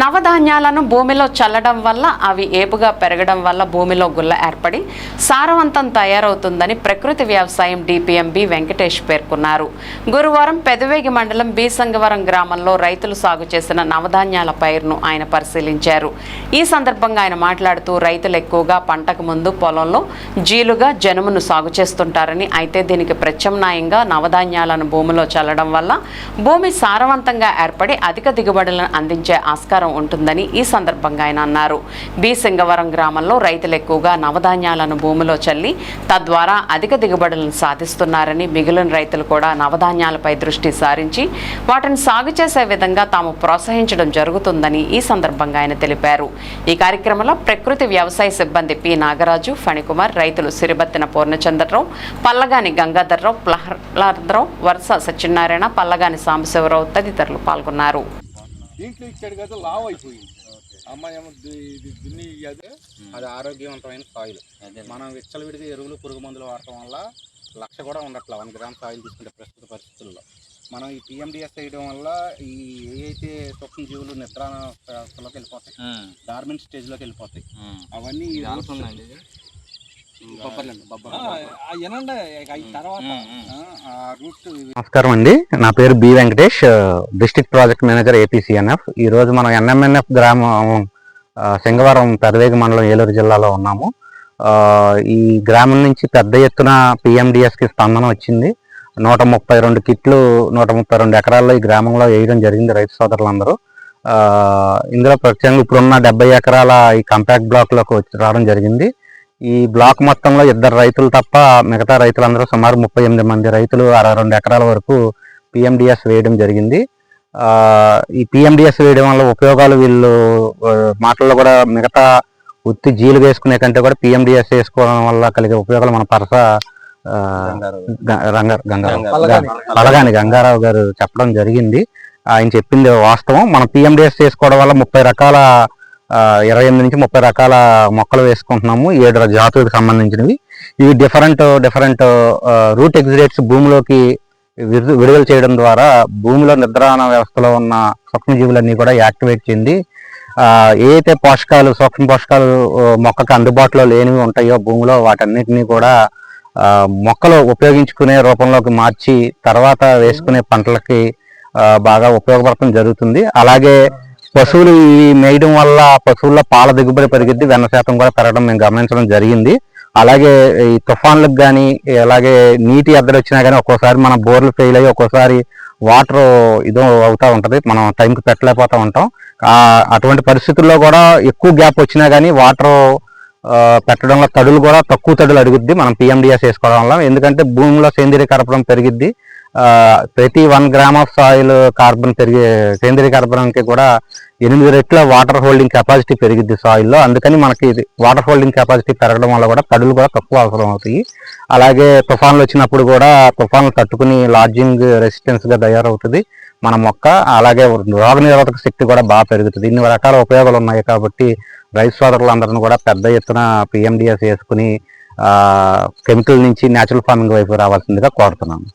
నవధాన్యాలను భూమిలో చల్లడం వల్ల అవి ఏపుగా పెరగడం వల్ల భూమిలో గుల్ల ఏర్పడి సారవంతం తయారవుతుందని ప్రకృతి వ్యవసాయం డిపిఎం బి వెంకటేష్ పేర్కొన్నారు. గురువారం పెదవేగి మండలం బి సంగవరం గ్రామంలో రైతులు సాగు చేసిన నవధాన్యాల పైరును ఆయన పరిశీలించారు. ఈ సందర్భంగా ఆయన మాట్లాడుతూ రైతులు ఎక్కువగా పంటకు ముందు పొలంలో జీలుగా జనుమును సాగు చేస్తుంటారని, అయితే దీనికి ప్రత్యామ్నాయంగా నవధాన్యాలను భూమిలో చల్లడం వల్ల భూమి సారవంతంగా ఏర్పడి అధిక దిగుబడులను అందించే ఆస్కారం ఉంటుందని ఈ సందర్భంగా ఆయన అన్నారు. బి సింగవరం గ్రామంలో రైతులు ఎక్కువగా నవధాన్యాలను భూమిలో చల్లి తద్వారా అధిక దిగుబడులను సాధిస్తున్నారని, మిగిలిన రైతులు కూడా నవధాన్యాలపై దృష్టి సారించి వాటిని సాగు చేసే విధంగా తాము ప్రోత్సహించడం జరుగుతుందని ఈ సందర్భంగా ఆయన తెలిపారు. ఈ కార్యక్రమంలో ప్రకృతి వ్యవసాయ సిబ్బంది పి నాగరాజు, ఫణికుమార్, రైతులు సిరిబత్తిన పూర్ణచంద్రరావు, పల్లగాని గంగాధర్రావు, ప్రహ్లాదరావు, వరుస సత్యనారాయణ, పల్లగాని సాంబశివరావు తదితరులు పాల్గొన్నారు. దీంట్లో ఇచ్చాడు కదా, లావ్ అయిపోయింది. అమ్మాయి ఏమో దున్ని అది ఆరోగ్యవంతమైన సాయిల్. మనం విచ్చలవిడిగా ఎరువులు పురుగు మందులు వాడటం వల్ల లక్ష కూడా ఉండట్ల 1 గ్రామ్ సాయిల్ తీసుకుంటే ప్రస్తుత పరిస్థితుల్లో. మనం ఈ పిఎండిఎస్ వేయడం వల్ల ఈ ఏవైతే సూక్ష్మజీవులు నిద్రాణ వ్యవస్థలోకి వెళ్ళిపోతాయి, డార్మెంట్ స్టేజ్లోకి వెళ్ళిపోతాయి. అవన్నీ నమస్కారం అండి, నా పేరు B Venkatesh, district project manager APCNF. ఈరోజు మనం ఎన్ఎంఎన్ఎఫ్ గ్రామం సింగవరం పెదవేగి మండలం ఏలూరు జిల్లాలో ఉన్నాము. ఈ గ్రామం నుంచి పెద్ద ఎత్తున పిఎండిఎస్కి స్పందన వచ్చింది. 132 కిట్లు 132 ఎకరాల్లో ఈ గ్రామంలో వేయడం జరిగింది రైతు సోదరులందరూ. ఇందులో ప్రత్యేకంగా ఇప్పుడున్న 70 ఎకరాల ఈ కాంపాక్ట్ బ్లాక్లోకి వచ్చి రావడం జరిగింది. ఈ బ్లాక్ మొత్తంలో 2 రైతులు తప్ప మిగతా రైతులందరూ సుమారు 38 మంది రైతులు 62 ఎకరాల వరకు పిఎండిఎస్ వేయడం జరిగింది. ఈ పిఎండిఎస్ వేయడం వల్ల ఉపయోగాలు వీళ్ళు మాటల్లో కూడా మిగతా ఉత్తి జీలు వేసుకునే కంటే కూడా పిఎండిఎస్ వేసుకోవడం వల్ల కలిగే ఉపయోగాలు మన పరస పలగాని గంగారావు గారు చెప్పడం జరిగింది. ఆయన చెప్పింది వాస్తవం. మనం పిఎండిఎస్ చేసుకోవడం వల్ల 30 రకాల 28 నుంచి 30 రకాల మొక్కలు వేసుకుంటున్నాము, 7 జాతులకు సంబంధించినవి. ఇవి డిఫరెంట్ రూట్ ఎగ్జిడేట్స్ భూమిలోకి విడుదల చేయడం ద్వారా భూమిలో నిద్రాణ వ్యవస్థలో ఉన్న సూక్ష్మజీవులన్నీ కూడా యాక్టివేట్ చెంది ఏదైతే పోషకాలు సూక్ష్మ పోషకాలు మొక్కకు అందుబాటులో లేనివి ఉంటాయో భూమిలో వాటన్నిటినీ కూడా మొక్కలు ఉపయోగించుకునే రూపంలోకి మార్చి తర్వాత వేసుకునే పంటలకి బాగా ఉపయోగపడటం జరుగుతుంది. అలాగే పశువులు ఇవి మేయడం వల్ల పశువుల్లో పాల దిగుబడి పెరిగిద్ది, వెన్న శాతం కూడా పెరగడం మేము గమనించడం జరిగింది. అలాగే ఈ తుఫాన్లకు కానీ అలాగే నీటి ఎద్దడి వచ్చినా కానీ ఒక్కోసారి మన బోర్లు ఫెయిల్ అయ్యి ఒక్కోసారి వాటర్ ఇదో అవుతూ ఉంటుంది, మనం టైంకి పెట్టలేకపోతూ ఉంటాం. అటువంటి పరిస్థితుల్లో కూడా ఎక్కువ గ్యాప్ వచ్చినా కానీ వాటర్ పెట్టడంలో తడులు కూడా తక్కువ తడులు అడుగుద్ది మనం పిఎండిఎస్ వేసుకోవడం వల్ల. ఎందుకంటే భూమిలో సేంద్రీయ కర్బనం పెరిగిద్ది. ప్రతి 1 గ్రామ్ ఆఫ్ సాయిల్ కార్బన్ సేంద్రీయ కార్బన్కి కూడా 8 రెట్ల వాటర్ హోల్డింగ్ కెపాసిటీ పెరిగిద్ది సాయిల్లో. అందుకని మనకి వాటర్ హోల్డింగ్ కెపాసిటీ పెరగడం వల్ల కూడా తడులు కూడా తక్కువ అవసరం అవుతాయి. అలాగే తుఫాన్లు వచ్చినప్పుడు కూడా తుఫాన్లు తట్టుకుని లాడ్జింగ్ రెసిస్టెన్స్గా తయారవుతుంది మన మొక్క. అలాగే రోగనిరోధక శక్తి కూడా బాగా పెరుగుతుంది. ఇన్ని రకాల ఉపయోగాలు ఉన్నాయి కాబట్టి రైతు సోదరులందరినీ కూడా పెద్ద ఎత్తున పిఎండిఎస్ వేసుకుని కెమికల్ నుంచి న్యాచురల్ ఫార్మింగ్ వైపు రావాల్సిందిగా కోరుతున్నాను.